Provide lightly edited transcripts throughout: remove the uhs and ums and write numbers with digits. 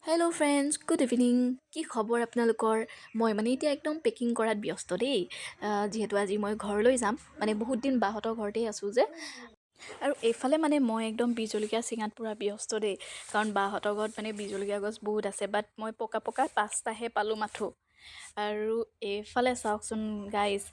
Hello' friends, good evening. কি খবৰ আপোনালোকৰ? মই মানে এতিয়া একদম পেকিং কৰাত ব্যস্ত দেই, যিহেতু আজি মই ঘৰলৈ যাম। মানে বহুত দিন বাহঁতৰ ঘৰতেই আছোঁ যে, আৰু এইফালে মানে মই একদম বীজ জলকীয়া চিঙাত পূৰা ব্যস্ত দেই, কাৰণ বাহঁতৰ ঘৰত মানে বীজ জলকীয়া গছ বহুত আছে, বাট মই পকা 5টাহে পালোঁ মাথো। আৰু এইফালে চাওকচোন গাইজ,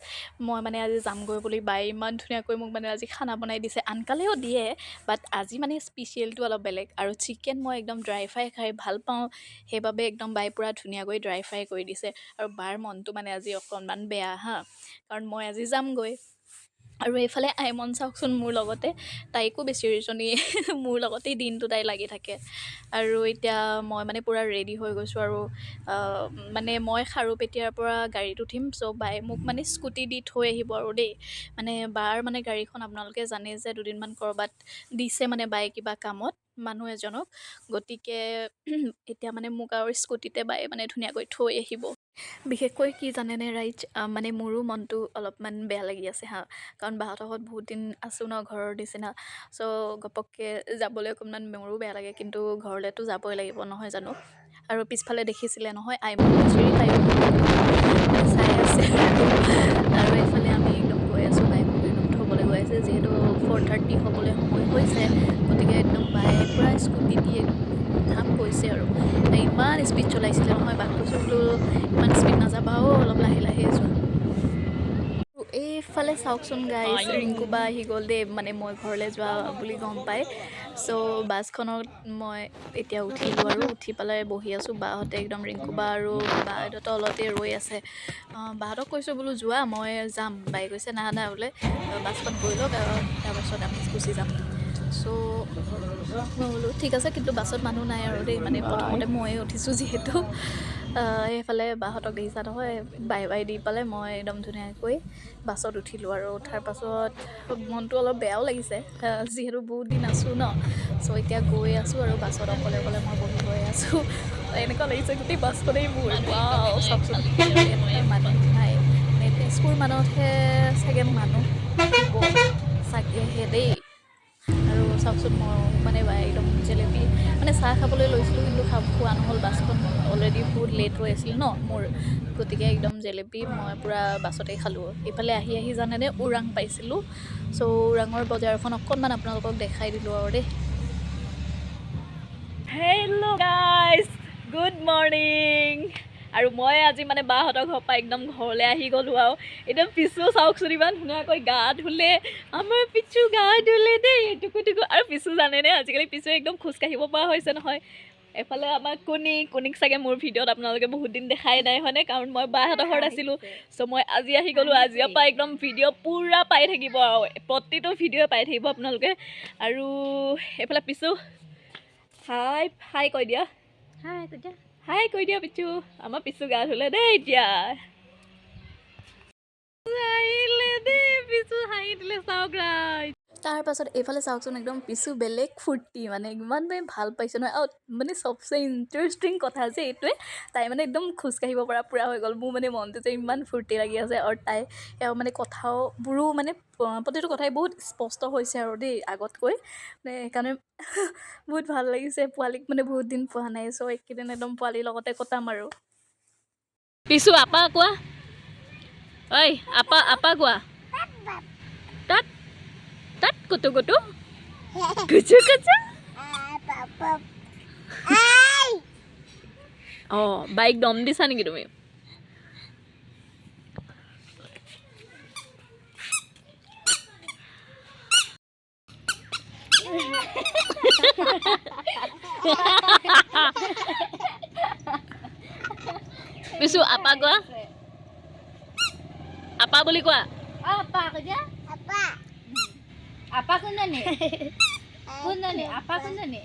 মই মানে আজি যামগৈ বুলি বাই ইমান ধুনীয়াকৈ মোক মানে আজি খানা বনাই দিছে। আনকালেও দিয়ে, বাট আজি মানে স্পেচিয়েলটো অলপ বেলেগ। আৰু চিকেন মই একদম ড্ৰাই ফ্ৰাই খাই ভাল পাওঁ, সেইবাবে একদম বাই পূৰা ধুনীয়াকৈ ড্ৰাই ফ্ৰাই কৰি দিছে। আৰু বাৰ মনটো মানে আজি অকণমান বেয়া হা, কাৰণ মই আজি যামগৈ। আৰু এইফালে আইমন চাওকচোন মোৰ লগতে, তাইকো বেছিজনী মোৰ লগতেই দিনটো তাই লাগি থাকে। আৰু এতিয়া মই মানে পূৰা ৰেডি হৈ গৈছোঁ, আৰু মানে মই খাৰুপেটীয়াৰ পৰা গাড়ীত উঠিম। চ' বাই মোক মানে স্কুটি দি থৈ আহিব আৰু দেই। মানে বাৰ মানে গাড়ীখন আপোনালোকে জানে যে দুদিনমান ক'ৰবাত দিছে মানে বাই কিবা কামত মানুহ এজনক, গতিকে এতিয়া মানে মোক আৰু স্কুটিতে বাই মানে ধুনীয়াকৈ থৈ আহিব। বিশেষকৈ কি জানেনে ৰাইজ, মানে মোৰো মনটো অলপমান বেয়া লাগি আছে হা, কাৰণ বাহঁতৰ ঘৰত বহুত দিন আছোঁ ন, ঘৰৰ নিচিনা। চ' ঘপককৈ যাবলৈ অকণমান মোৰো বেয়া লাগে, কিন্তু ঘৰলৈতো যাবই লাগিব নহয় জানো। আৰু পিছফালে দেখিছিলে নহয়, আইমন চিৰি খাই চাই আছে। আৰু এইফালে আমি একদম গৈ আছোঁ, বাই মোক একদম থ'বলৈ গৈ আছে, যিহেতু 4:30 হ'বলৈ সময় হৈছে। গতিকে একদম বাই পূৰা স্কুটি দি ধাম গৈছে আৰু ইমান স্পীড চলাইছিলে নহয়। বাক কৈছোঁ বোলো ইমান স্পীড নাযাবা, অলপ লাহে লাহে যোৱা। এইফালে চাওকচোন গাইজ, ৰিংকু বা আহি গ'ল দেই, মানে মই ঘৰলৈ যোৱা বুলি গম পাই। চ' বাছখনত মই এতিয়া উঠিলোঁ, আৰু উঠি পেলাই বহি আছোঁ। বাহঁতে একদম ৰিংকু বা আৰু বাহঁতৰ তলতে ৰৈ আছে। বাহঁতক কৈছোঁ বোলো যোৱা, মই যাম। বাই কৈছে না না বোলে, বাছখন গৈ লওক, তাৰপাছত আমি গুচি যাম। চ' মই বোলো ঠিক আছে, কিন্তু বাছত মানুহ নাই আৰু দেই, মানে প্ৰথমতে ময়ে উঠিছোঁ যিহেতু। সেইফালে বাহঁতক দেখিছা নহয়, বাই বাই দি পেলাই মই একদম ধুনীয়াকৈ বাছত উঠিলোঁ। আৰু উঠাৰ পাছত মনটো অলপ বেয়াও লাগিছে, যিহেতু বহুত দিন আছোঁ ন। চ' এতিয়া গৈ আছোঁ, আৰু বাছত অকলে অকলে মই বহি গৈ আছোঁ। এনেকুৱা লাগিছে গোটেই বাছখনেই মোৰ। ৱাও চাওকচোন, ভিতৰত এটা মানুহ নাই, মানে তেজপুৰ মানতহে চাগে মানুহ হ'ব চাগেহে দেই। আৰু চাওকচোন, মই মানে বাই একদম জেলেপি মানে চাহ খাবলৈ লৈছিলোঁ, কিন্তু খোৱা নহ'ল। বাছখন অলৰেডি বহুত লেট হৈ আছিল ন মোৰ, গতিকে একদম জেলেপি মই পূৰা বাছতেই খালোঁ। এইফালে আহি আহি জানেনে ওৰাং পাইছিলোঁ। চ' ওৰাঙৰ বজাৰখন অকণমান আপোনালোকক দেখাই দিলোঁ আৰু দেই। Hello' guys, good morning. আৰু মই আজি মানে বাহঁতৰ ঘৰৰ পৰা একদম ঘৰলৈ আহি গ'লোঁ। আৰু একদম পিছু চাওকচোন, ইমান ধুনীয়াকৈ গা ধুলে, আমাৰ পিছু গা ধুলে দেই টুকু। আৰু পিছু জানেনে, আজিকালি পিছু একদম খোজকাঢ়িব পৰা হৈছে নহয়। এফালে আমাৰ কুনিক চাগে মোৰ ভিডিঅ'ত আপোনালোকে বহুত দিন দেখাই নাই হয়নে, কাৰণ মই বাহঁতৰ ঘৰত আছিলোঁ। চ' মই আজি আহি গ'লোঁ। আজিৰ পৰা একদম ভিডিঅ' পূৰা পাই থাকিব, আৰু প্ৰতিটো ভিডিঅ' পাই থাকিব আপোনালোকে। আৰু এইফালে পিছু হাই কৈ দিয়া, হাই কৈ দিয়া পিছু। আমাৰ পিছু গা ধুলে দেই এতিয়া, আহিলে দেই পিছু, হাঁহি দিলে চাওক ৰাইজ। তাৰ পাছত এইফালে চাওকচোন, একদম পিছু বেলেগ ফূৰ্তি, মানে ইমান ভাল পাইছে নহয়। আৰু মানে চবচে ইণ্টাৰেষ্টিং কথা যে এইটোৱে, তাই মানে একদম খোজকাঢ়িব পৰা পূৰা হৈ গ'ল। মোৰ মানে মনটো যে ইমান ফূৰ্তি লাগি আছে। আৰু তাই মানে কথাবোৰো মানে প্ৰতিটো কথাই বহুত স্পষ্ট হৈছে আৰু দেই আগতকৈ, মানে সেইকাৰণে বহুত ভাল লাগিছে। পোৱালীক মানে বহুত দিন পোৱা নাই, চ' এইকেইদিন একদম পোৱালীৰ লগতে কটাম আৰু। পিছু আপা কোৱা, ঐ আপা কোৱা, তাত তাত কুটু কুচু অঁ বাইক দম দিছা নেকি তুমি? পিছু আপা কোৱা, আপা বুলি কোৱা। আপা কোনজনী, আপা কোনজনী?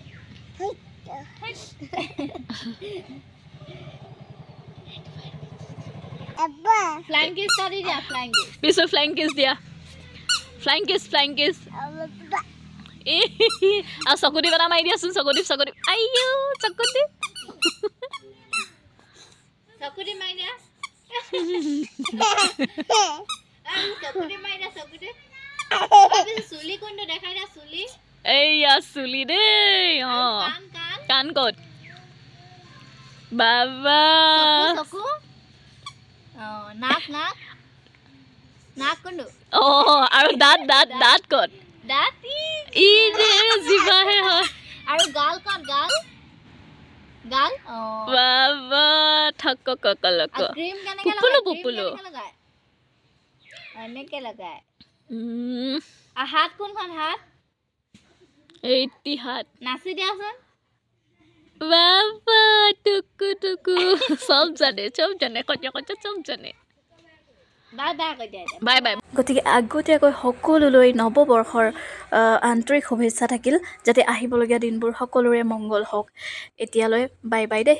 ফ্লাইং কিছ কৰি দিয়া, ফ্লাইং কিছ। পিছু ফ্লাইং কিছ দিয়া, ফ্লাইং কিছ। আৰু চকুদি বনা মাৰি দিয়াচোন, চকুদি আইও চকুদি মাৰি দিয়া, চুলি কোনটো দেখাই দিয়া, চুলি এইয়া চুলি দেই অঁ কাণ ক'ত বাবা অঁ আৰু দাঁত দাঁত দাঁত ক'ত ই যে জিভাহে হয় আৰু গাল ক'ত গাল গাল বাবা ঠক কক লক ক্ৰীম কেনেকে পুপুলো লগায় পুপুলো লগায় এনেকে লগায় উম, হাত কোনখন হাত এইটি হাত নাচি দিয়াচোন বাবা টুকু টুকু চব জানে কচা কচা চব জানে বাই বাই কৈ দিয়া বাই বাই গতিকে আগতীয়াকৈ সকলোলৈ নৱবৰ্ষৰ আন্তৰিক শুভেচ্ছা থাকিল যাতে আহিবলগীয়া দিনবোৰ সকলোৰে মংগল হওক এতিয়ালৈ বাই বাই দেই